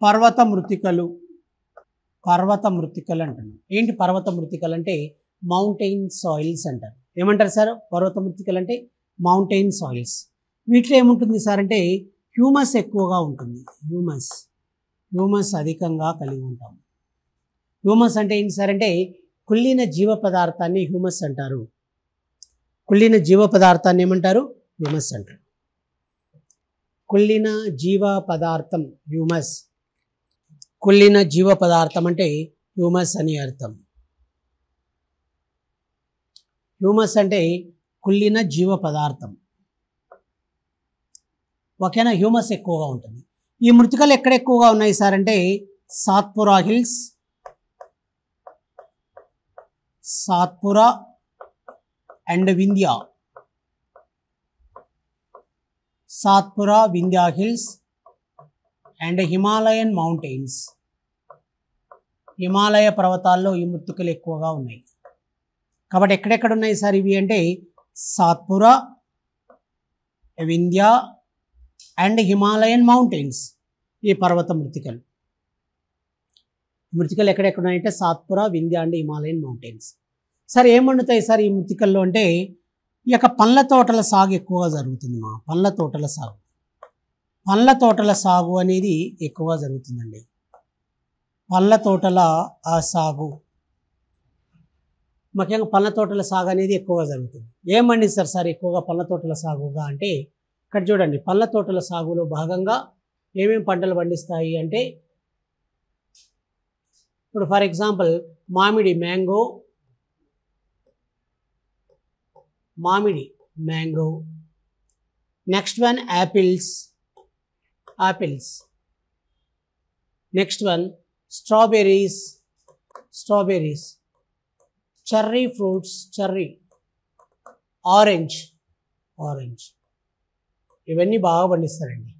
పర్వత మృతికలు. పర్వత మృతికలు అంటున్నాం. ఏంటి పర్వత మృతికలు అంటే? మౌంటైన్ సాయిల్స్ అంటారు. ఏమంటారు సార్? పర్వత మృతికలు అంటే మౌంటైన్ సాయిల్స్. వీటిలో ఏముంటుంది సార్ అంటే హ్యూమస్ ఎక్కువగా ఉంటుంది. హ్యూమస్ అధికంగా కలిగి ఉంటాం. హ్యూమస్ అంటే ఏంటి సార్ అంటే కుళ్ళిన జీవ పదార్థాన్ని హ్యూమస్ అంటారు. కుళ్ళిన జీవ పదార్థాన్ని ఏమంటారు? హ్యూమస్ అంటారు. కుళ్ళిన జీవ పదార్థం హ్యూమస్. కుళ్ళిన జీవ పదార్థం అంటే హ్యూమస్ అని అర్థం. హ్యూమస్ అంటే కుళ్ళిన జీవ పదార్థం. ఓకేనా? హ్యూమస్ ఎక్కువగా ఉంటుంది. ఈ మృతికలు ఎక్కడ ఎక్కువగా ఉన్నాయి సార్ అంటే Satpura hills, Satpura and Vindhya. Satpura, Vindhya hills and Himalayan mountains. Himalaya పర్వతాల్లో ఈ మృతికలు ఎక్కువగా ఉన్నాయి. కాబట్టి ఎక్కడెక్కడ ఉన్నాయి సార్ ఇవి అంటే సాత్పురా, వింధ్యా అండ్ హిమాలయన్ మౌంటైన్స్. ఈ పర్వత మృతికలు. మృతికలు ఎక్కడెక్కడ ఉన్నాయంటే Satpura, Vindhya and Himalayan mountains. Sir ఏం వండుతాయి సార్ ఈ మృతికల్లో అంటే ఈ యొక్క పండ్ల తోటల సాగు ఎక్కువగా జరుగుతుంది. పండ్ల తోటల సాగు. పండ్ల తోటల సాగు అనేది ఎక్కువగా జరుగుతుందండి. పండ్ల తోటల సాగు, ముఖ్యంగా పండ్ల తోటల సాగు అనేది ఎక్కువగా జరుగుతుంది. ఏం పండిస్తారు సార్ ఎక్కువగా పండ్ల తోటల సాగుగా అంటే ఇక్కడ చూడండి. పండ్ల తోటల సాగులో భాగంగా ఏమేమి పంటలు పండిస్తాయి అంటే ఇప్పుడు ఫర్ ఎగ్జాంపుల్ మామిడి, mango. Next one apples. Next one strawberries. Cherry fruits, orange. ఇవన్నీ బాగా పండిస్తారండి.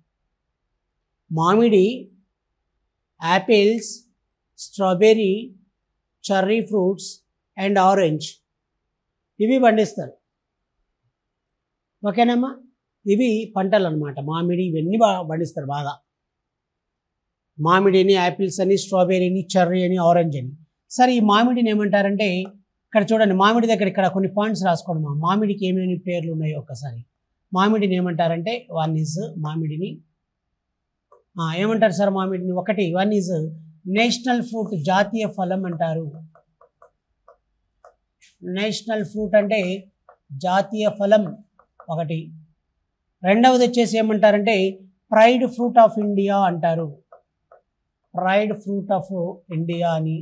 మామిడి, apples, strawberry, cherry fruits and orange ఇవి పండిస్తారు. ఓకేనమ్మా? ఇవి పంటలు అన్నమాట. మామిడి ఇవన్నీ బాగా పండిస్తారు. బాగా మామిడిని, యాపిల్స్ అని, స్ట్రాబెర్రీని, చెర్రీ అని, ఆరెంజ్ అని. సరే ఈ మామిడిని ఏమంటారంటే ఇక్కడ చూడండి. మామిడి దగ్గర ఇక్కడ కొన్ని పాయింట్స్ రాసుకోండి. మామిడికి ఏమేమి పేర్లు ఉన్నాయో ఒక్కసారి. మామిడిని ఏమంటారంటే మామిడిని ఏమంటారు సార్? మామిడిని వన్ ఈజ్ నేషనల్ ఫ్రూట్, జాతీయ ఫలం అంటారు. నేషనల్ ఫ్రూట్ అంటే జాతీయ ఫలం ఒకటి. రెండవది వచ్చేసి ఏమంటారంటే ప్రైడ్ ఫ్రూట్ ఆఫ్ ఇండియా అంటారు. ప్రైడ్ ఫ్రూట్ ఆఫ్ ఇండియా అని.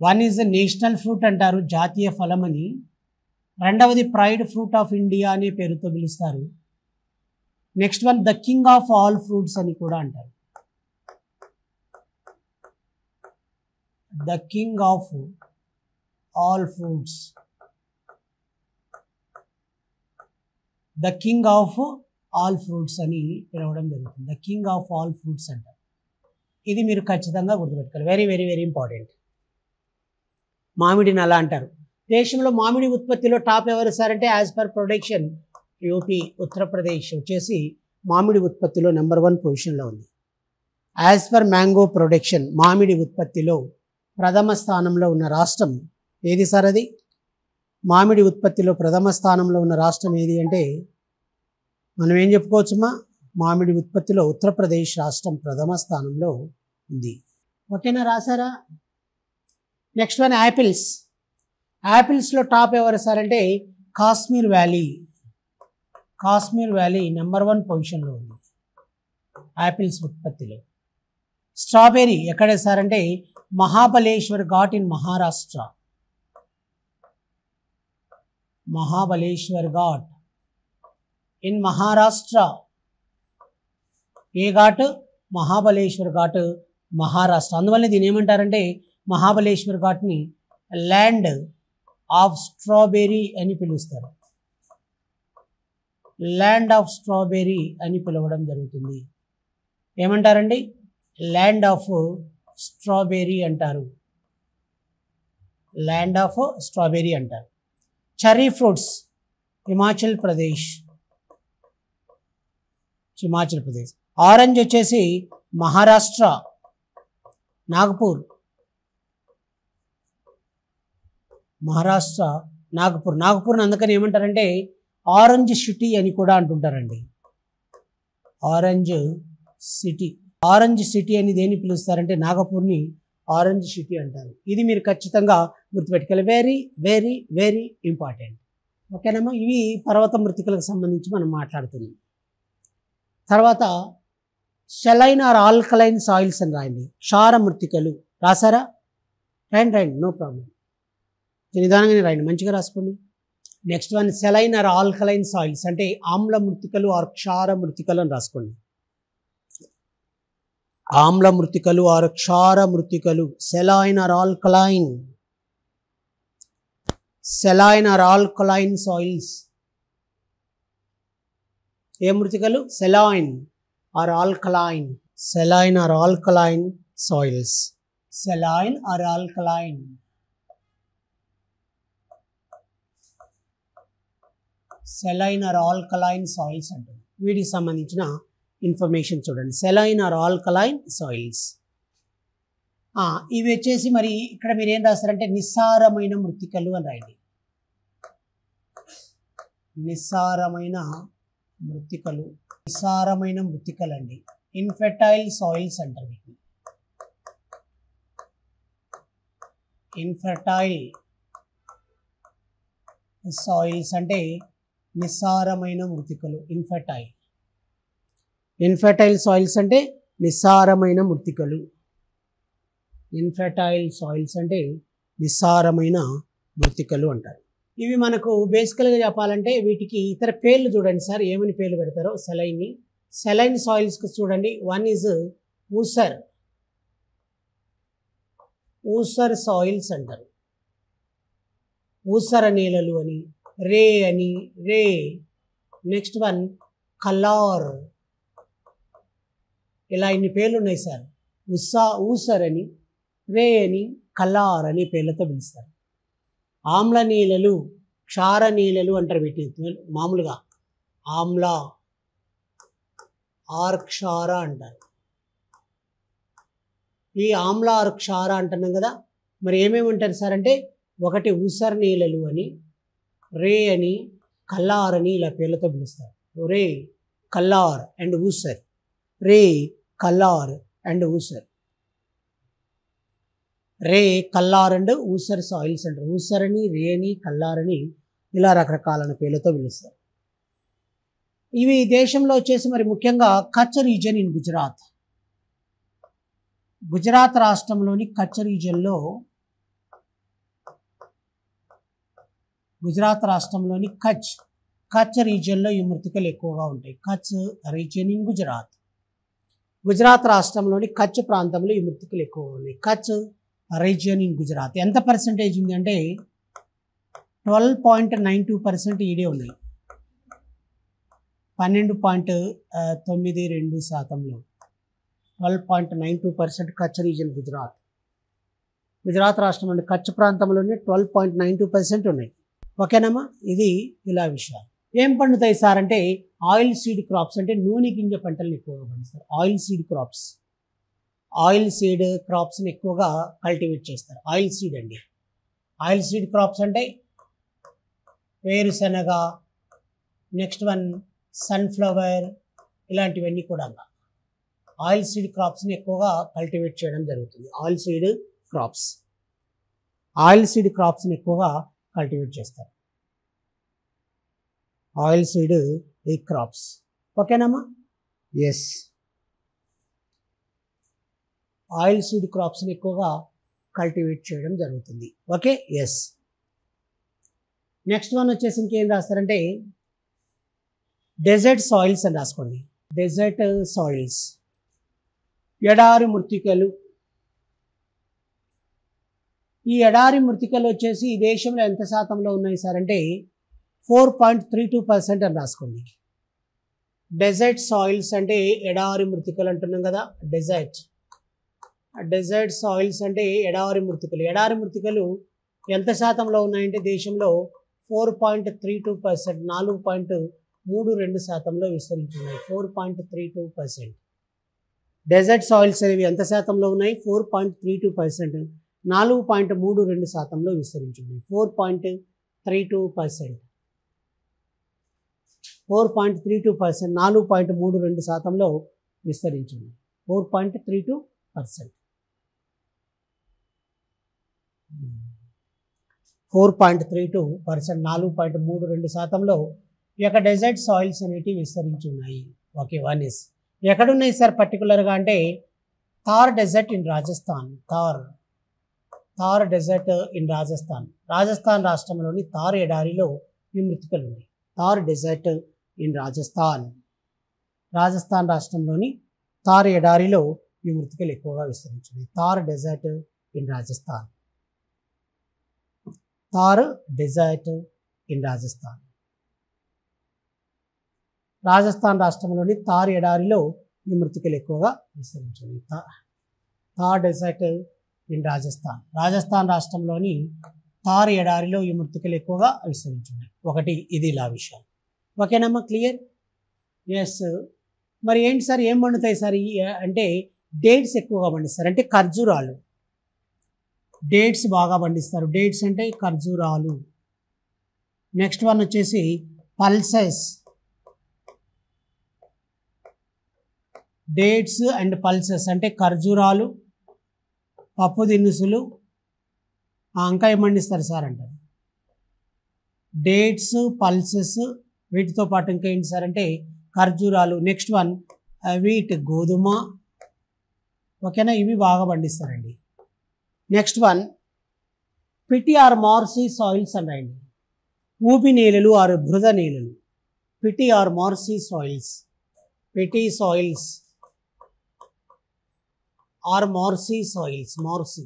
వన్ ఈజ్ నేషనల్ ఫ్రూట్ అంటారు, జాతీయ ఫలం అని. రెండవది ప్రైడ్ ఫ్రూట్ ఆఫ్ ఇండియా అనే పేరుతో పిలుస్తారు. Next one the king of all fruits అని కూడా అంటారు. The king of all fruits. The king of all fruits అని పిలవడం జరుగుతుంది. The king of all fruits అంటారు. ఇది మీరు ఖచ్చితంగా గుర్తుపెట్టుకోవాలి. Very very very important. మామిడిని అలా అంటారు. దేశంలో మామిడి ఉత్పత్తిలో టాప్ ఎవరు సార్ అంటే as per production UP, Uttar Pradesh వచ్చేసి మామిడి ఉత్పత్తిలో నెంబర్ 1 పొజిషన్లో ఉంది. యాజ్ పర్ మ్యాంగో ప్రొడక్షన్ మామిడి ఉత్పత్తిలో ప్రథమ స్థానంలో ఉన్న రాష్ట్రం ఏది సార్? అది మామిడి ఉత్పత్తిలో ప్రథమ స్థానంలో ఉన్న రాష్ట్రం ఏది అంటే మనం ఏం చెప్పుకోవచ్చుమా? మామిడి ఉత్పత్తిలో ఉత్తరప్రదేశ్ రాష్ట్రం ప్రథమ స్థానంలో ఉంది. ఓకేనా? రాసారా? Next one apples. యాపిల్స్లో టాప్ ఎవరు సార్ అంటే కాశ్మీర్ వ్యాలీ నెంబర్ 1 పొజిషన్లో ఉంది యాపిల్స్ ఉత్పత్తిలో. స్ట్రాబెర్రీ ఎక్కడ సార్ అంటే మహాబలేశ్వర్ ఘాట్ ఇన్ మహారాష్ట్ర. మహాబలేశ్వర్ ఘాట్ ఇన్ మహారాష్ట్ర. ఏ ఘాట్? మహాబలేశ్వర్ ఘాట్, మహారాష్ట్ర. అందువల్ల దీని ఏమంటారంటే మహాబలేశ్వర్ ఘాట్ని ల్యాండ్ ఆఫ్ స్ట్రాబెర్రీ అని పిలుస్తారు. ల్యాండ్ ఆఫ్ స్ట్రాబెర్రీ అని పిలవడం జరుగుతుంది. ఏమంటారండి? ల్యాండ్ ఆఫ్ స్ట్రాబెర్రీ అంటారు. ల్యాండ్ ఆఫ్ స్ట్రాబెర్రీ అంటారు. Cherry fruits Himachal Pradesh. Orange వచ్చేసి మహారాష్ట్ర, నాగపూర్, మహారాష్ట్ర నాగపూర్. నాగపూర్ని అందుకని ఏమంటారంటే ఆరెంజ్ సిటీ అని కూడా అంటుంటారండి. Orange city. ఆరెంజ్ సిటీ అని దేన్ని పిలుస్తారంటే నాగపూర్ని ఆరెంజ్ సిటీ అంటారు. ఇది మీరు ఖచ్చితంగా గుర్తుపెట్టుకోవాలి. Very very very important. ఓకేనమ్మా. ఇవి పర్వత మృతికలకు సంబంధించి మనం మాట్లాడుతున్నాం. తర్వాత సెలైన్ ఆర్ ఆల్కలైన్ సాయిల్స్ అని రాయండి. క్షార మృతికలు రాసారా? రాయండి, నో ప్రాబ్లం. నిదానంగానే రాయండి, మంచిగా రాసుకోండి. Next one saline or alkaline soils అంటే ఆమ్ల మృతికలు ఆర్ క్షార మృతికలు అని రాసుకోండి. ఆమ్ల మృతికలు ఆర్ క్షార మృతికలు. Saline or alkaline. Saline or alkaline soils. ఏ మృతికలు? Saline or alkaline. Saline or alkaline soils. Saline or alkaline. Saline or alkaline soils అంటారు. వీటికి సంబంధించిన ఇన్ఫర్మేషన్ చూడండి. Saline or alkaline soils. ఇవి వచ్చేసి మరి ఇక్కడ మీరు ఏం రాస్తారంటే నిస్సారమైన మృతికలు అని రాయండి. నిస్సారమైన మృతికలు. నిస్సారమైన మృతికలు అండి. ఇన్ఫెర్టైల్ సాయిల్స్ అంటారు వీటిని. ఇన్ఫెర్టైల్ సాయిల్స్ అంటే నిస్సారమైన మృతికలు. ఇన్ఫెర్టైల్. ఇన్ఫెర్టైల్ సాయిల్స్ అంటే నిస్సారమైన మృతికలు. ఇన్ఫెర్టైల్ సాయిల్స్ అంటే నిస్సారమైన మృతికలు అంటారు. ఇవి మనకు బేసికల్గా చెప్పాలంటే వీటికి ఇతర పేర్లు చూడండి సార్, ఏమని పేర్లు పెడతారో సెలైన్ని. సెలైన్ సాయిల్స్కి చూడండి, వన్ ఈజ్ ఊసర్. ఊసర్ సాయిల్స్ అంటారు. ఊసర నేలలు అని, రే అని, రే. Next one colour. ఇలా ఇన్ని పేర్లు ఉన్నాయి సార్. ఊసర్ అని, రే అని, కలార్ అని పేర్లతో పిలుస్తారు. ఆమ్ల నీళ్ళలు, క్షార నీళ్ళలు అంటారు వీటిని మామూలుగా. ఆమ్ల ఆర్ క్షార అంటారు. ఈ ఆమ్ల ఆర్ క్షార అంటున్నాం కదా, మరి ఏమేమి ఉంటారు సార్ అంటే ఒకటి ఊసర్ నీళ్ళలు అని, రే అని, కల్లార్ అని ఇలా పేర్లతో పిలుస్తారు. Reh, Kallar and Usar. Reh, Kallar and Usar. Reh, Kallar and Usar soils అంటారు. ఊసర్ అని, రే అని, కల్లార్ అని ఇలా రకరకాలైన పేర్లతో పిలుస్తారు. ఇవి దేశంలో వచ్చేసి మరి ముఖ్యంగా కచ్ రీజియన్ ఇన్ గుజరాత్. గుజరాత్ రాష్ట్రంలోని కచ్ రీజియన్లో, గుజరాత్ రాష్ట్రంలోని కచ్ రీజియన్లో ఈ మృతికలు ఎక్కువగా ఉంటాయి. Kutch region in Gujarat. గుజరాత్ రాష్ట్రంలోని కచ్ ప్రాంతంలో ఈ మృతికలు ఎక్కువగా ఉన్నాయి. Kutch region in Gujarat. ఎంత పర్సెంటేజ్ ఉంది అంటే 12.92% ఈడే ఉన్నాయి. 12.92%. 12.92% కచ్ రీజియన్ గుజరాత్. గుజరాత్ రాష్ట్రంలోని కచ్ ప్రాంతంలోనే 12.92% ఉన్నాయి. ఓకేనమ్మా. ఇది ఇలా విషయాలు. ఏం పండుతాయి సార్ అంటే ఆయిల్ సీడ్ క్రాప్స్ అంటే నూనె గింజ పంటలను ఎక్కువగా పండిస్తారు. Oil seed crops. Oil seed క్రాప్స్ని ఎక్కువగా కల్టివేట్ చేస్తారు. ఆయిల్ సీడ్ అండి. ఆయిల్ సీడ్ క్రాప్స్ అంటే వేరుశనగ, నెక్స్ట్ వన్ సన్ఫ్లవర్, ఇలాంటివన్నీ కూడా ఆయిల్ సీడ్ క్రాప్స్ని ఎక్కువగా కల్టివేట్ చేయడం జరుగుతుంది. Oil seed crops. Oil seed క్రాప్స్ని ఎక్కువగా కల్టివేట్ చేస్తారు. ఆయిల్ సీడ్ ఈ క్రాప్స్. ఓకేనమ్మా. ఎస్, ఆయిల్ సీడ్ క్రాప్స్ని ఎక్కువగా కల్టివేట్ చేయడం జరుగుతుంది. ఓకే. ఎస్. నెక్స్ట్ వన్ వచ్చేసి ఇంకేం రాస్తారంటే డెజర్ట్ సాయిల్స్ అని రాసుకోండి. Desert soils. ఎడారి మృతికలు. ఈ ఎడారి మృతికలు వచ్చేసి ఈ దేశంలో ఎంత శాతంలో ఉన్నాయి సార్ అంటే 4.32% అని రాసుకోండి. డెజర్ట్ సాయిల్స్ అంటే ఎడారి మృతికలు అంటున్నాం కదా. డెజర్ట్ సాయిల్స్ అంటే ఎడారి మృతికలు. ఎడారి మృతికలు ఎంత శాతంలో ఉన్నాయంటే దేశంలో 4.32%, 4.32% విస్తరించి ఉన్నాయి. 4.32%. డెజర్ట్ సాయిల్స్ అనేవి ఎంత శాతంలో ఉన్నాయి? 4.32%, 4.32% విస్తరించున్నాయి. 4.32%, 4.32%, 4.32% విస్తరించింది. 4.32%, 4.32%, 4.32% ఈ యొక్క డెజర్ట్ సాయిల్స్ అనేటివి విస్తరించి ఉన్నాయి. ఓకే, వన్ ఇస్ ఎక్కడున్నాయి సార్ పర్టికులర్గా అంటే Thar desert in Rajasthan. Thar desert in Rajasthan, Rajasthan రాష్ట్రంలోని థార్ ఎడారిలో ఈ మృతికలు ఉన్నాయి. థార్ డెజర్ట్ ఇన్ రాజస్థాన్, రాజస్థాన్ రాష్ట్రంలోని థార్ ఎడారిలో ఈ మృతికలు ఎక్కువగా విస్తరించినాయి. Thar desert in Rajasthan, Thar desert in Rajasthan, Rajasthan రాష్ట్రంలోని థార్ ఎడారిలో ఈ మృతికలు ఎక్కువగా విస్తరించినాయి. థార్ డెజర్ట్ ఇన్ రాజస్థాన్, రాజస్థాన్ రాష్ట్రంలోని థార్ ఎడారిలో ఈ మృతికలు ఎక్కువగా విస్తరించున్నాయి. ఒకటి ఇది ఇలా విషయం. ఓకేనమ్మా, క్లియర్? ఎస్. మరి ఏంటి సార్, ఏం పండుతాయి సార్ అంటే డేట్స్ ఎక్కువగా పండిస్తారు, అంటే ఖర్జూరాలు. డేట్స్ బాగా పండిస్తారు. డేట్స్ అంటే ఖర్జూరాలు. నెక్స్ట్ వన్ వచ్చేసి పల్సెస్. డేట్స్ అండ్ పల్సెస్ అంటే ఖర్జూరాలు, పప్పు దినుసులు. ఇంకా ఏం పండిస్తారు సార్ అంటారు? డేట్స్, పల్సెస్, వీటితో పాటు ఇంకా ఏంటి సార్ అంటే ఖర్జూరాలు. నెక్స్ట్ వన్ వీట్, గోధుమ. ఓకేనా, ఇవి బాగా పండిస్తారండి. Next one peaty or marshy soils అన్నాయండి. ఊబి నేలలు ఆరు బృహద నేలలు. Peaty or marshy soils, peaty soils or marshy soils, marshy.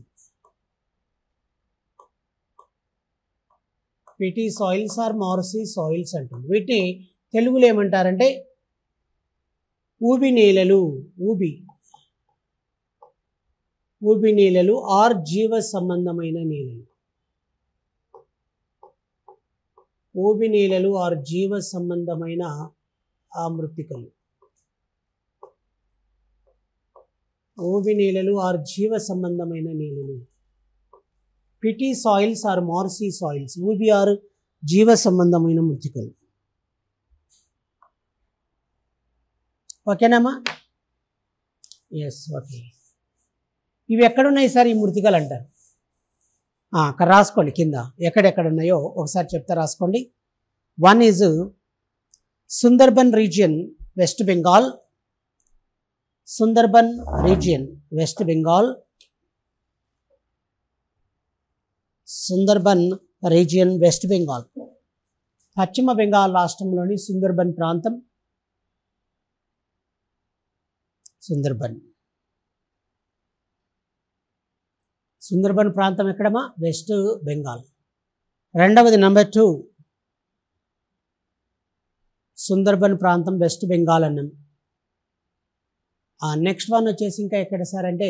Peaty soils or marshy soils అంటుంది. వీటిని తెలుగులో ఏమంటారంటే ఊబి నేలలు. ఊబి నేలలు ఆర్ జీవ సంబంధమైన నేలలు. ఊబి నేలలు ఆర్ జీవ సంబంధమైన మృత్తికలు. ఊబి నేలలు ఆర్ జీవ సంబంధమైన నేలలు. Peaty soils or marshy soils. ఊబి ఆర్ జీవ సంబంధమైన మృత్తికలు. ఓకేనమ్మా? Yes, okay. ఇవి ఎక్కడున్నాయి సార్ ఈ మృతికలు అంటారు? అక్కడ రాసుకోండి కింద ఎక్కడెక్కడ ఉన్నాయో ఒకసారి చెప్తా, రాసుకోండి. One is Sundarban region, west Bengal. Sundarban region, west Bengal. Sundarban region, west Bengal. పశ్చిమ బెంగాల్ రాష్ట్రంలోని సుందర్బన్ ప్రాంతం. సుందర్బన్, సుందర్బన్ ప్రాంతం ఎక్కడమా? వెస్ట్ బెంగాల్. రెండవది నెంబర్ 2 సుందర్బన్ ప్రాంతం, వెస్ట్ బెంగాల్ అన్నాం. నెక్స్ట్ వన్ వచ్చేసి ఇంకా ఎక్కడ సార్ అంటే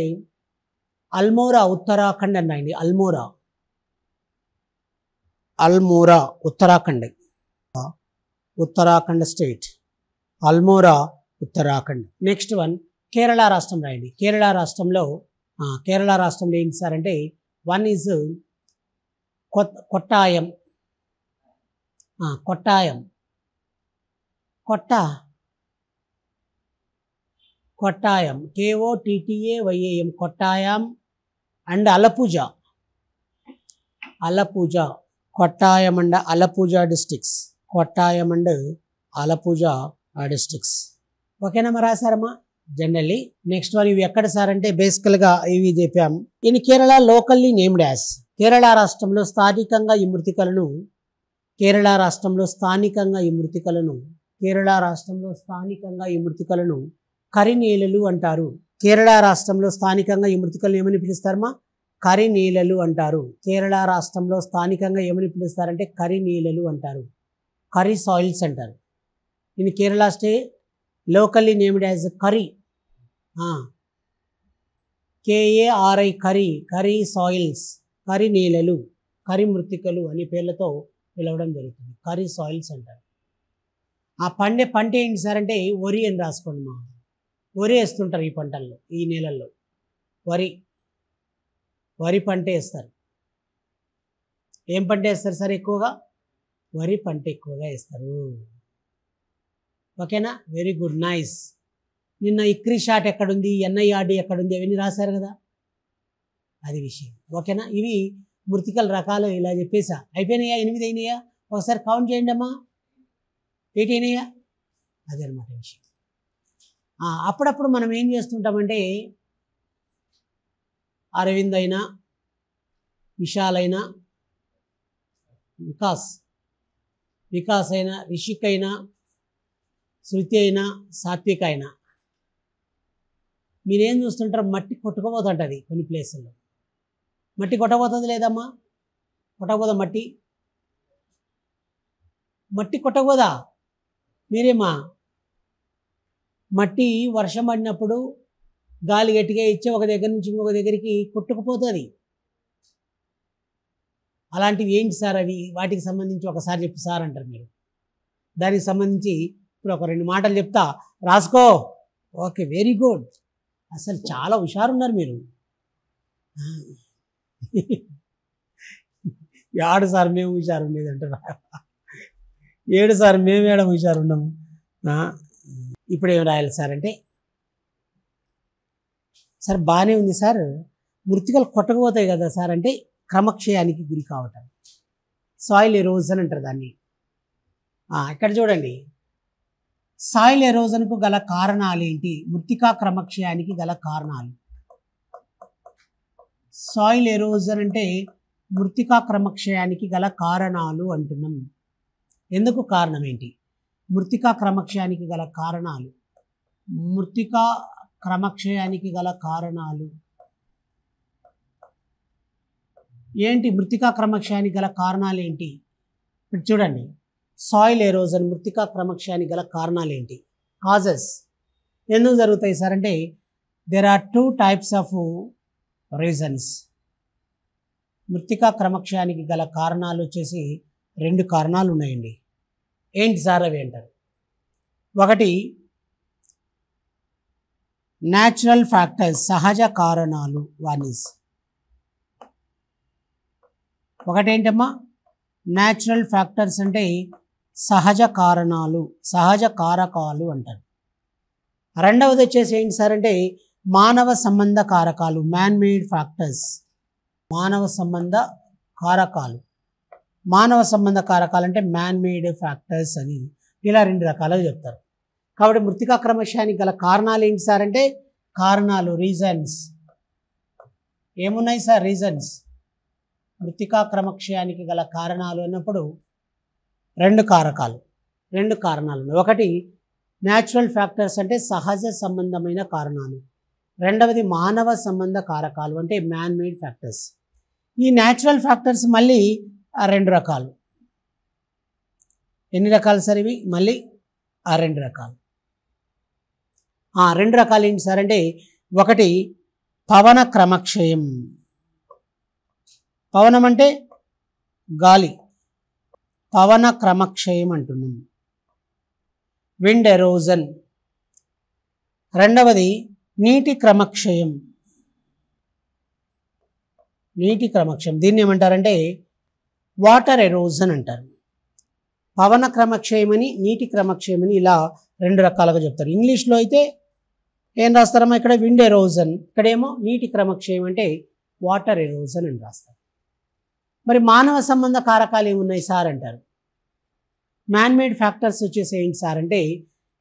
అల్మోరా, ఉత్తరాఖండ్ అన్నాయండి. Almora, Almora Uttarakhand, Uttarakhand state. Almora, Uttarakhand. Next one Kerala రాష్ట్రం రాయండి. కేరళ రాష్ట్రంలో ఏంటి సార్ అంటే one is Kottayam. Kottayam, Kottayam, KOTTAYAM, Kottayam. And Alappuzha, Kottayam and Alappuzha districts. Kottayam and Alappuzha districts. ఓకేనమ్మా, రాశారమ్మా జనరల్లీ. నెక్స్ట్ వన్ ఇవి ఎక్కడ సార్ అంటే బేసికల్గా ఇవి చెప్పాం. In Kerala locally named as. Kerala రాష్ట్రంలో స్థానికంగా ఈ మృతికలను కరినేలలు అంటారు. కేరళ రాష్ట్రంలో స్థానికంగా ఈ మృతికలను ఏమని పిలుస్తారమ్మా? కరినేలలు అంటారు. కేరళ రాష్ట్రంలో స్థానికంగా ఏమని పిలుస్తారంటే కరినేలలు అంటారు. కరి సాయిల్స్ అంటారు. In Kerala stay locally named as కరి, KARI, కరి సాయిల్స్, కరి నేలలు, కరి మృతికలు అనే పేర్లతో పిలవడం జరుగుతుంది. కరి సాయిల్స్ అంటారు. పంట ఏంటి సార్ అంటే వరి అని రాసుకోండి. వరి వేస్తుంటారు ఈ పంటల్లో, ఈ నేలల్లో వరి పంట వేస్తారు. ఏం పంట వేస్తారు సార్ ఎక్కువగా? వరి పంట ఎక్కువగా వేస్తారు. ఓకేనా? Very good, nice. నిన్న ఇక్రీ షాట్ ఎక్కడుంది, ఎన్ఐఆర్డి ఎక్కడుంది, అవన్నీ రాశారు కదా, అది విషయం. ఓకేనా? ఇవి మృతికల రకాలు ఇలా చెప్పేసా. అయిపోయినాయా? 8 అయినాయా? ఒకసారి కౌంట్ చేయండి అమ్మా. 8 అయినాయా? అదే అనమాట విషయం. అప్పుడప్పుడు మనం ఏం చేస్తుంటామంటే అరవింద్ అయినా, విశాల్ అయినా, వికాస్ అయినా, రిషిక్ అయినా, శృతి అయినా, సాత్విక్ అయినా మీరేం చూస్తుంటారు? మట్టి కొట్టుకుపోతుంటుంది కొన్ని ప్లేసుల్లో. మట్టి కొట్టబోతుంది లేదమ్మా? కొట్టకపోదా? మట్టి కొట్టకపోదా? మీరేమా? మట్టి వర్షం పడినప్పుడు గాలి గట్టిగా ఇచ్చి ఒక దగ్గర నుంచి ఇంకొక దగ్గరికి కొట్టుకుపోతుంది. అలాంటివి ఏంటి సార్ అవి? వాటికి సంబంధించి ఒకసారి చెప్పు సార్ అంటారు మీరు. దానికి సంబంధించి ఇప్పుడు ఒక 2 మాటలు చెప్తా, రాసుకో. Okay, very good. అసలు చాలా హుషారున్నారు మీరు. ఏడు సార్ మేము హుషారు ఉండేది అంటారా? 7 సార్ మేము ఏడ హుషారు ఉండము. ఇప్పుడు ఏం రాయాలి సార్ అంటే, సార్ బాగానే ఉంది సార్, మృతికలు కొట్టకపోతాయి కదా సార్ అంటే క్రమక్షయానికి గురి కావటం, సాయిల్ ఎరోజన్ అంటారు దాన్ని. ఇక్కడ చూడండి, సాయిల్ ఎరోజన్కు గల కారణాలు ఏంటి? మృతికా క్రమక్షయానికి గల కారణాలు. సాయిల్ ఎరోజన్ అంటే మృతికా క్రమక్షయానికి గల కారణాలు అంటున్నాం. ఎందుకు? కారణం ఏంటి? మృతికా క్రమక్షయానికి గల కారణాలు. మృతికా క్రమక్షయానికి గల కారణాలు ఏంటి? మృతికా క్రమక్షయానికి గల కారణాలు ఏంటి? ఇప్పుడు చూడండి, సాయిల్ ఎరోజన్ మృతికా క్రమక్షయానికి గల కారణాలు ఏంటి? కాజెస్ ఎందుకు జరుగుతాయి సార్ అంటే, there are 2 types of reasons. మృతికా క్రమక్షయానికి గల కారణాలు వచ్చేసి 2 కారణాలు ఉన్నాయండి. ఏంటి సార్ అవి అంటారు? ఒకటి న్యాచురల్ ఫ్యాక్టర్స్, సహజ కారణాలు. ఒకటేంటమ్మా? న్యాచురల్ ఫ్యాక్టర్స్ అంటే సహజ కారణాలు, సహజ కారకాలు అంటారు. రెండవది వచ్చేసి ఏంటి సార్ అంటే మానవ సంబంధ కారకాలు, మ్యాన్ మేడ్ ఫ్యాక్టర్స్. మానవ సంబంధ కారకాలు. మానవ సంబంధ కారకాలు అంటే మ్యాన్ మేడ్ ఫ్యాక్టర్స్ అని ఇలా 2 రకాలుగా చెప్తారు. కాబట్టి మృతికా క్రమక్షయానికి గల కారణాలు ఏంటి సార్ అంటే, కారణాలు, రీజన్స్. ఏమున్నాయి సార్ రీజన్స్? మృతికా క్రమక్షయానికి గల కారణాలు అన్నప్పుడు 2 కారణాలు. ఒకటి న్యాచురల్ ఫ్యాక్టర్స్ అంటే సహజ సంబంధమైన కారణాలు. రెండవది మానవ సంబంధ కారకాలు అంటే మ్యాన్ మేడ్ ఫ్యాక్టర్స్. ఈ న్యాచురల్ ఫ్యాక్టర్స్ మళ్ళీ 2 రకాలు. ఎన్ని రకాలు సార్ ఇవి? మళ్ళీ 2 రకాలు. 2 రకాలు ఏంటి సార్ అంటే, ఒకటి పవన క్రమక్షయం. పవనం అంటే గాలి, పవన క్రమక్షయం అంటున్నాం. Wind erosion. రెండవది నీటి క్రమక్షయం. దీన్ని ఏమంటారంటే వాటర్ ఎరోజన్ అంటారు. పవన క్రమక్షయమని, నీటి క్రమక్షయమని ఇలా 2 రకాలుగా చెప్తారు. ఇంగ్లీష్లో అయితే ఏం రాస్తారమ్మా? ఇక్కడ విండ్ ఎరోజన్, ఇక్కడేమో నీటి క్రమక్షయం అంటే వాటర్ ఎరోజన్ అని రాస్తారు. మరి మానవ సంబంధ కారకాలు ఏమున్నాయి సార్ అంటారు. మ్యాన్ మేడ్ ఫ్యాక్టర్స్ వచ్చేసి ఏంటి సార్ అంటే,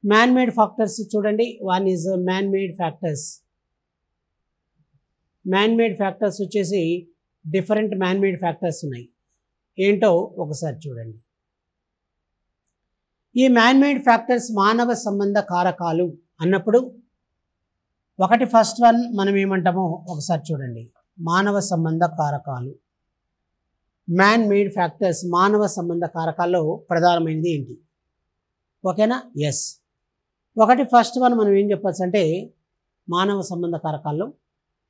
మ్యాన్ మేడ్ ఫ్యాక్టర్స్ చూడండి. One is man made factors. Man made factors వచ్చేసి డిఫరెంట్ మ్యాన్ మేడ్ ఫ్యాక్టర్స్ ఉన్నాయి. ఏంటో ఒకసారి చూడండి. ఈ మ్యాన్ మేడ్ ఫ్యాక్టర్స్ మానవ సంబంధ కారకాలు అన్నప్పుడు ఒకటి ఫస్ట్ వన్ మనం ఏమంటామో ఒకసారి చూడండి. మానవ సంబంధ కారకాలు, మ్యాన్ మేడ్ ఫ్యాక్టర్స్. మానవ సంబంధ కారకాల్లో ప్రధానమైనది ఏంటి? ఓకేనా? ఎస్. ఒకటి ఫస్ట్ వన్ మనం ఏం చెప్పచ్చు అంటే, మానవ సంబంధ కారకాల్లో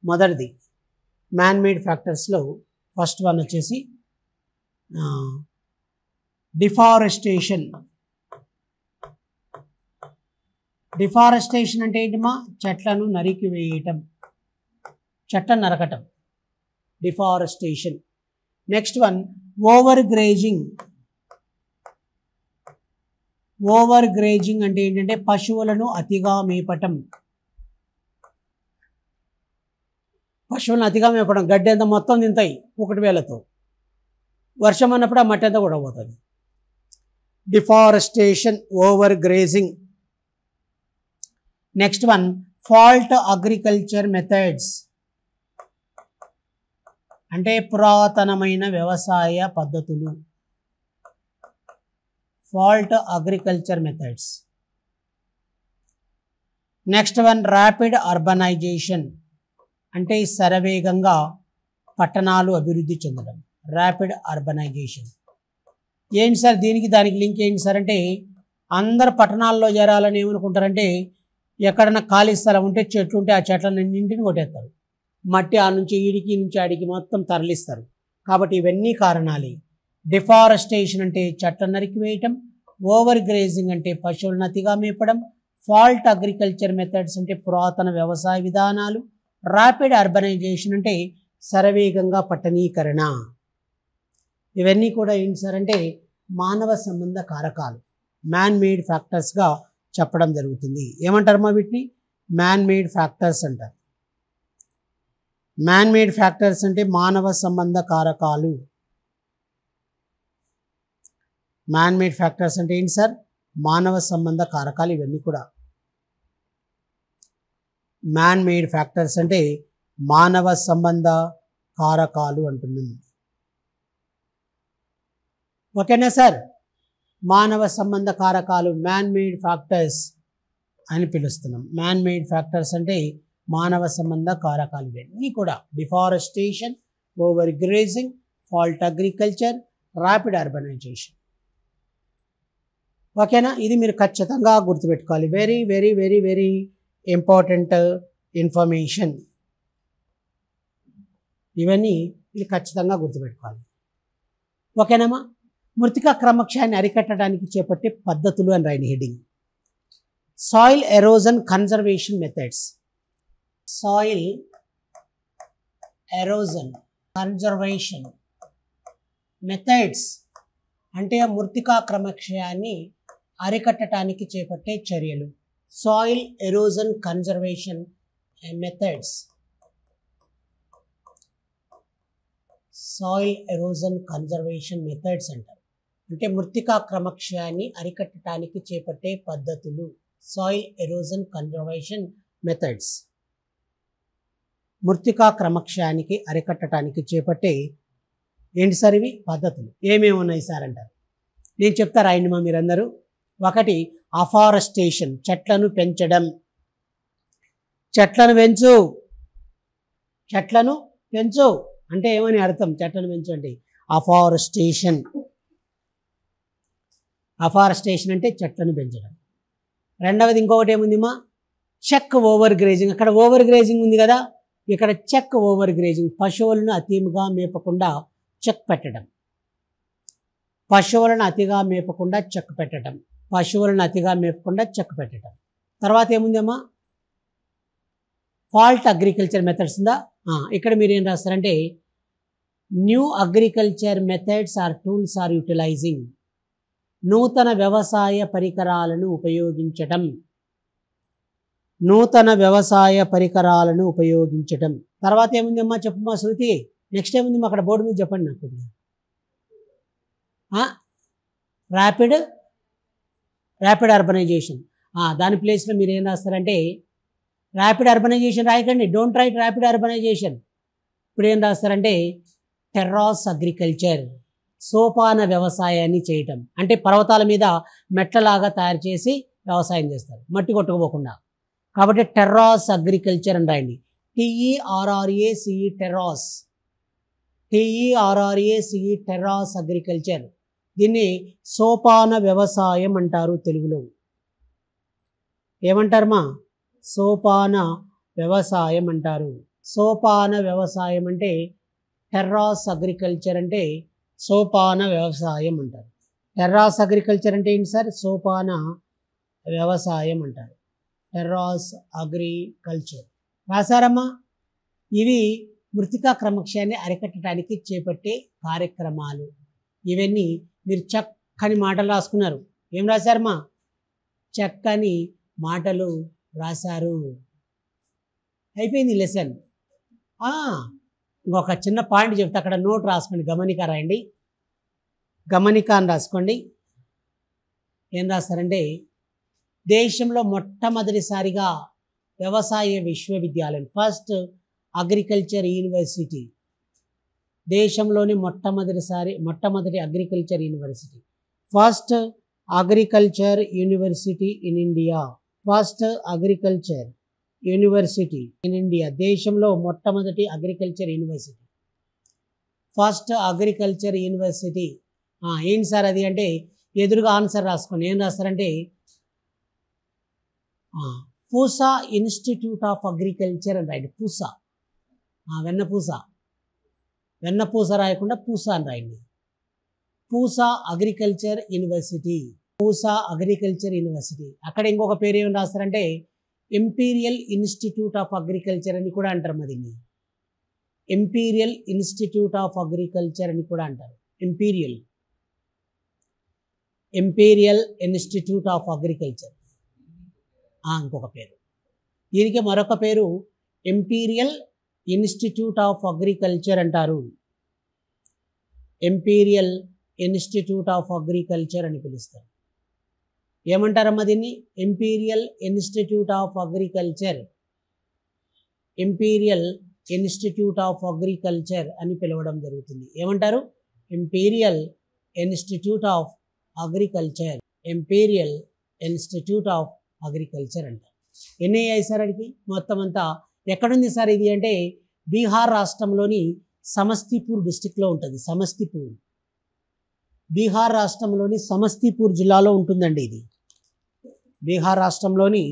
మొదటిది మ్యాన్ మేడ్ ఫ్యాక్టర్స్లో ఫస్ట్ వన్ వచ్చేసి డిఫారెస్టేషన్. డిఫారెస్టేషన్ అంటే ఏంటిమా? చెట్లను నరికివేయటం, చెట్లను నరకటం, deforestation. Next one over grazing. Over grazing అంటే ఏంటంటే పశువులను అతిగా మేపటం. పశువులను అతిగా మేపడం, గడ్డి అంతా మొత్తం తింటాయి ఒకటి వేలతో. వర్షం అన్నప్పుడు ఆ మట్టి అంతా కూడా పోతుంది. Deforestation, over grazing. Next one fault agriculture methods అంటే పురాతనమైన వ్యవసాయ పద్ధతులు. Fault agriculture methods. Next one rapid urbanization అంటే శరవేగంగా పట్టణాలు అభివృద్ధి చెందడం, ర్యాపిడ్ అర్బనైజేషన్. ఏంటి సార్ దీనికి దానికి లింక్ ఏంటి సార్ అంటే, అందరు పట్టణాల్లో చేరాలని ఏమనుకుంటారంటే, ఎక్కడన్నా ఖాళీ స్థలం ఉంటే చెట్లు ఉంటే ఆ చెట్లన్నింటిని కొట్టేస్తారు, మట్టి ఆ నుంచి ఈడికి నుంచి ఆడికి మొత్తం తరలిస్తారు. కాబట్టి ఇవన్నీ కారణాలే. డిఫారెస్టేషన్ అంటే చెట్లను నరికివేయటం, ఓవర్ గ్రేజింగ్ అంటే పశువులను అతిగా మేపడం, ఫాల్ట్ అగ్రికల్చర్ మెథడ్స్ అంటే పురాతన వ్యవసాయ విధానాలు, ర్యాపిడ్ అర్బనైజేషన్ అంటే శరవేగంగా పట్టణీకరణ. ఇవన్నీ కూడా ఏంటి సార్ అంటే మానవ సంబంధ కారకాలు, మ్యాన్ మేడ్ ఫ్యాక్టర్స్గా చెప్పడం జరుగుతుంది. ఏమంటారమ్మా వీటిని? మ్యాన్ మేడ్ ఫ్యాక్టర్స్ అంటారు. మ్యాన్ మేడ్ ఫ్యాక్టర్స్ అంటే మానవ సంబంధ కారకాలు. మ్యాన్ మేడ్ ఫ్యాక్టర్స్ అంటే ఏంటి సార్? మానవ సంబంధ కారకాలు. ఇవన్నీ కూడా మ్యాన్ మేడ్ ఫ్యాక్టర్స్ అంటే మానవ సంబంధ కారకాలు అంటున్నాం. ఓకేనా సార్? మానవ సంబంధ కారకాలు మ్యాన్ మేడ్ ఫ్యాక్టర్స్ అని పిలుస్తున్నాం. మ్యాన్ మేడ్ ఫ్యాక్టర్స్ అంటే మానవ సంబంధ కారకాలు. ఇవన్నీ కూడా deforestation, over grazing, fault agriculture, rapid urbanization. ఓకేనా? ఇది మీరు ఖచ్చితంగా గుర్తుపెట్టుకోవాలి. Very very very very important information. ఇవన్నీ ఇది ఖచ్చితంగా గుర్తుపెట్టుకోవాలి. ఓకేనమ్మా? మృతికా క్రమక్షయాన్ని అరికట్టడానికి చేపట్టే పద్ధతులు అని రాయండి heading. Soil erosion conservation methods. Soil erosion conservation methods అంటే మృతికా క్రమక్షయాన్ని అరికట్టడానికి చేపట్టే చర్యలు. Soil erosion conservation methods. Soil erosion conservation methods అంటారు. అంటే మృతికా క్రమక్షయాన్ని అరికట్టడానికి చేపట్టే పద్ధతులు. Soil erosion conservation methods. మృతికా క్రమక్షయానికి అరికట్టడానికి చేపట్టే ఏంటి సార్ ఇవి? పద్ధతులు. ఏమేమి ఉన్నాయి సార్ అంటారు. నేను చెప్తా, రాయండి మా మీరందరూ. ఒకటి అఫారెస్టేషన్, చెట్లను పెంచడం. చెట్లను పెంచు, చెట్లను పెంచు అంటే ఏమని అర్థం? చెట్లను పెంచు అంటే అఫారెస్టేషన్. అఫారెస్టేషన్ అంటే చెట్లను పెంచడం. రెండవది ఇంకొకటి ఏముందిమా? Check over grazing. అక్కడ ఓవర్ గ్రేజింగ్ ఉంది కదా, ఇక్కడ చెక్ ఓవర్ గ్రేజింగ్. పశువులను అతిగా మేపకుండా చెక్ పెట్టడం. పశువులను అతిగా మేపకుండా చెక్ పెట్టడం. పశువులను అతిగా మేపకుండా చెక్ పెట్టడం. తర్వాత ఏముందమ్మా? ఫాల్ట్ అగ్రికల్చర్ మెథడ్స్ ఉందా? ఇక్కడ మీరు ఏం రాస్తారంటే new agriculture methods or tools or utilising. నూతన వ్యవసాయ పరికరాలను ఉపయోగించటం. నూతన వ్యవసాయ పరికరాలను ఉపయోగించటం. తర్వాత ఏముందమ్మా చెప్పమ్మా శృతి? నెక్స్ట్ ఏముంది అక్కడ బోర్డు మీద చెప్పండి నాకు కొద్దిగా. Rapid urbanisation. దాని ప్లేస్లో మీరు ఏం రాస్తారంటే ర్యాపిడ్ అర్బనైజేషన్ రాయకండి, డోంట్ రైట్ ర్యాపిడ్ అర్బనైజేషన్. ఇప్పుడు ఏం రాస్తారంటే టెర్రాస్ అగ్రికల్చర్, సోపాన వ్యవసాయాన్ని చేయటం. అంటే పర్వతాల మీద మెట్లలాగా తయారు చేసి వ్యవసాయం చేస్తారు, మట్టి కొట్టుకుపోకుండా. కాబట్టి టెర్రాస్ అగ్రికల్చర్ అని రాయండి. TERRACE terrace. TERRACE terrace agriculture. దీన్ని సోపాన వ్యవసాయం అంటారు తెలుగులో. ఏమంటారమ్మా? సోపాన వ్యవసాయం అంటారు. సోపాన వ్యవసాయం అంటే టెర్రాస్ అగ్రికల్చర్ అంటే సోపాన వ్యవసాయం అంటారు. టెర్రాస్ అగ్రికల్చర్ అంటే ఏంటి సార్? సోపాన వ్యవసాయం అంటారు. Terrace agriculture. రాశారమ్మా? ఇవి మృతికా క్రమక్షయాన్ని అరికట్టడానికి చేపట్టే కార్యక్రమాలు. ఇవన్నీ మీరు చక్కని మాటలు రాసుకున్నారు. ఏం రాశారమ్మా? చక్కని మాటలు రాశారు. అయిపోయింది లెసన్. ఇంకొక చిన్న పాయింట్ చెప్తే అక్కడ నోట్ రాసుకోండి, గమనిక రాయండి. గమనిక అని రాసుకోండి. ఏం రాస్తారంటే, దేశంలో మొట్టమొదటిసారిగా వ్యవసాయ విశ్వవిద్యాలయం, ఫస్ట్ అగ్రికల్చర్ యూనివర్సిటీ, దేశంలోని మొట్టమొదటి agriculture university, first agriculture university in India, first agriculture university in India, దేశంలో మొట్టమొదటి agriculture university, first agriculture university. ఏంటి సార్ అది అంటే, ఎదురుగా ఆన్సర్ రాసుకోండి. ఏం రాస్తారంటే, పూసా ఇన్స్టిట్యూట్ ఆఫ్ అగ్రికల్చర్ అని రాయండి. పూసా, వెన్నపూస రాయకుండా పూసా అని రాయండి. Pusa agriculture university, Pusa agriculture university. అక్కడ ఇంకొక పేరు ఏమని రాస్తారంటే, ఇంపీరియల్ ఇన్స్టిట్యూట్ ఆఫ్ అగ్రికల్చర్ అని కూడా అంటారు. మరి ఇంపీరియల్ ఇన్స్టిట్యూట్ ఆఫ్ అగ్రికల్చర్ అని కూడా అంటారు. ఇంపీరియల్ ఇన్స్టిట్యూట్ ఆఫ్ అగ్రికల్చర్ ఇంకొక పేరు. దీనికి మరొక పేరు ఇంపీరియల్ ఇన్స్టిట్యూట్ ఆఫ్ అగ్రికల్చర్ అంటారు. ఇంపీరియల్ ఇన్స్టిట్యూట్ ఆఫ్ అగ్రికల్చర్ అని పిలుస్తారు. ఏమంటారమ్మా దీన్ని? Imperial institute of agriculture, imperial institute of agriculture అని పిలవడం జరుగుతుంది. ఏమంటారు? Imperial institute of agriculture, imperial institute of agriculture అంటారు. ఎన్ని అయ్యాయి సార్ అడిగి? మొత్తం అంతా ఎక్కడుంది సార్ ఇది అంటే, బీహార్ రాష్ట్రంలోని సమస్తీపూర్ డిస్టిక్లో ఉంటుంది. సమస్తీపూర్, బీహార్ రాష్ట్రంలోని సమస్తీపూర్ జిల్లాలో ఉంటుందండి ఇది. బీహార్ రాష్ట్రంలోని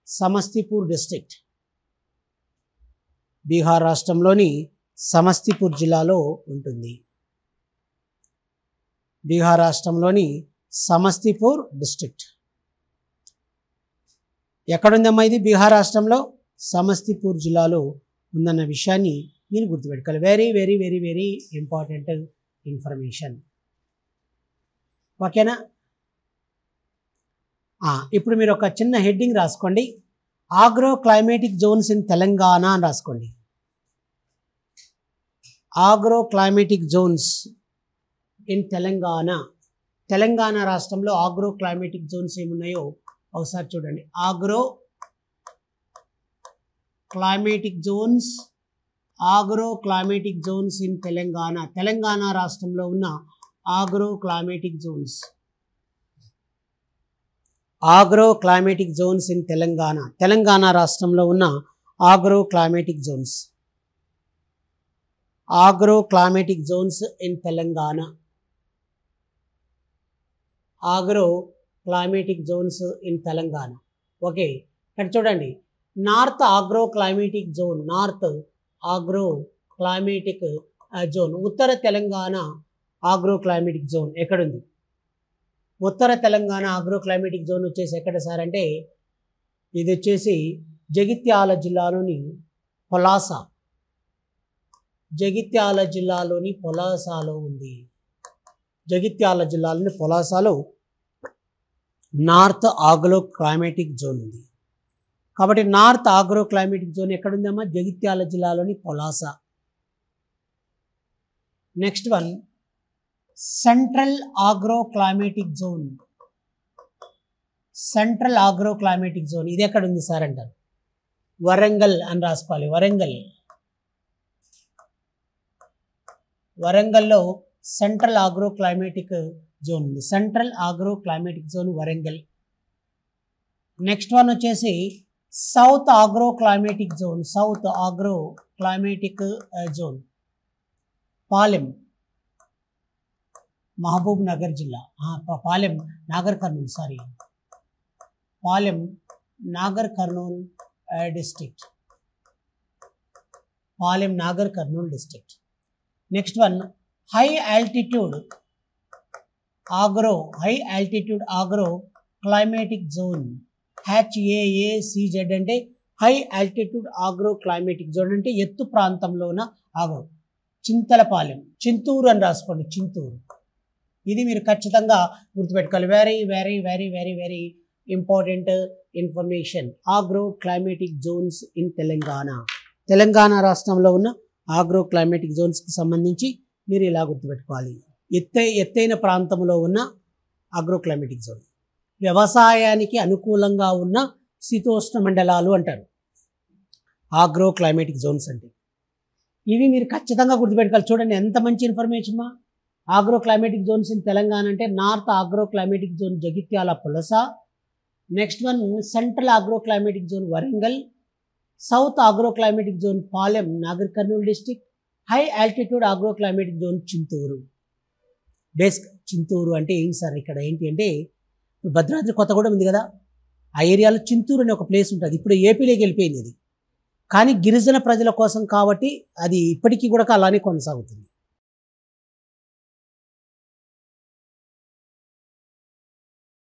సమస్తీపూర్ డిస్ట్రిక్ట్, బీహార్ రాష్ట్రంలోని సమస్తీపూర్ జిల్లాలో ఉంటుంది. బీహార్ రాష్ట్రంలోని సమస్తీపూర్ డిస్ట్రిక్ట్ ఎక్కడుందమ్మా? ఇది బీహార్ రాష్ట్రంలో సమస్తీపూర్ జిల్లాలో ఉందన్న విషయాన్ని నేను గుర్తుపెట్టుకోవాలి. Very very very very important information. ఓకేనా? ఇప్పుడు మీరు ఒక చిన్న హెడ్డింగ్ రాసుకోండి. Agro climatic zones in Telangana అని రాసుకోండి. Agro climatic zones in Telangana. Telangana రాష్ట్రంలో ఆగ్రో క్లైమేటిక్ జోన్స్ ఏమున్నాయో ఒకసారి చూడండి. Agro climatic zones, agro climatic zones in Telangana. Telangana రాష్ట్రంలో ఉన్న agro climatic zones, agro climatic zones in Telangana. Telangana రాష్ట్రంలో ఉన్న agro climatic zones, agro climatic zones in Telangana, agro climatic zones in Telangana. Okay, ఇక్కడ చూడండి. North agro climatic zone, north agro climatic zone. ఉత్తర Telangana agro climatic zone ఎక్కడుంది? ఉత్తర Telangana agro climatic zone వచ్చేసి ఎక్కడ sir అంటే, ఇది వచ్చేసి జగిత్యాల జిల్లాలోని పొలాస, జగిత్యాల జిల్లాలోని పొలాసలో ఉంది. జగిత్యాల జిల్లాలోని పొలాసలో నార్త్ ఆగ్రో క్లైమేటిక్ జోన్ ఉంది. కాబట్టి నార్త్ ఆగ్రో క్లైమేటిక్ జోన్ ఎక్కడుందమ్మా? జగిత్యాల జిల్లాలోని Polasa. Next one, central agro climatic zone. Central agro climatic zone ఇది ఎక్కడ ఉంది సార్ అంటారు? వరంగల్ అని రాసుకోవాలి. వరంగల్, వరంగల్లో సెంట్రల్ ఆగ్రో క్లైమేటిక్ జోన్ ఉంది. Central agro climatic zone Warangal. Next one వచ్చేసి south agro climatic zone, south agro climatic zone Palem, Mahabubnagar జిల్లా. Palem Nagarkurnool, sorry, Palem Nagarkurnool district, Palem Nagarkurnool district. Next one high altitude agro, high altitude agro climatic zone, HAACZ అంటే high altitude agro climatic zone అంటే ఎత్తు ప్రాంతంలో ఉన్న agro. Chintalapalem, Chintur అని రాసుకోండి, చింతూరు. ఇది మీరు ఖచ్చితంగా గుర్తుపెట్టుకోవాలి. Very very very very very important information. Agro climatic zones in Telangana. Telangana రాష్ట్రంలో ఉన్న ఆగ్రో క్లైమేటిక్ జోన్స్కి సంబంధించి మీరు ఇలా గుర్తుపెట్టుకోవాలి. ఎత్తైన ప్రాంతంలో ఉన్న ఆగ్రో క్లైమేటిక్ జోన్. వ్యవసాయానికి అనుకూలంగా ఉన్న శీతోష్ణ మండలాలు అంటారు ఆగ్రో క్లైమేటిక్ జోన్స్ అంటే. ఇవి మీరు ఖచ్చితంగా గుర్తుపెట్టుకోవాలి. చూడండి ఎంత మంచి ఇన్ఫర్మేషన్ మా. Agro climatic zones in Telangana అంటే north agro climatic zone Jagtial Polasa. Next one central agro climatic zone Warangal. South agro climatic zone Palem Nagarkurnool district. High altitude agro climatic zone Chintur. Basic Chintur అంటే ఏంటి సార్, ఇక్కడ ఏంటి అంటే భద్రాద్రి కొత్తగూడెం ఉంది కదా, ఆ ఏరియాలో చింతూరు అనే ఒక ప్లేస్ ఉంటుంది. ఇప్పుడు ఏపీలోకి వెళ్ళిపోయింది అది, కానీ గిరిజన ప్రజల కోసం కాబట్టి అది ఇప్పటికీ కూడా అలానే కొనసాగుతుంది.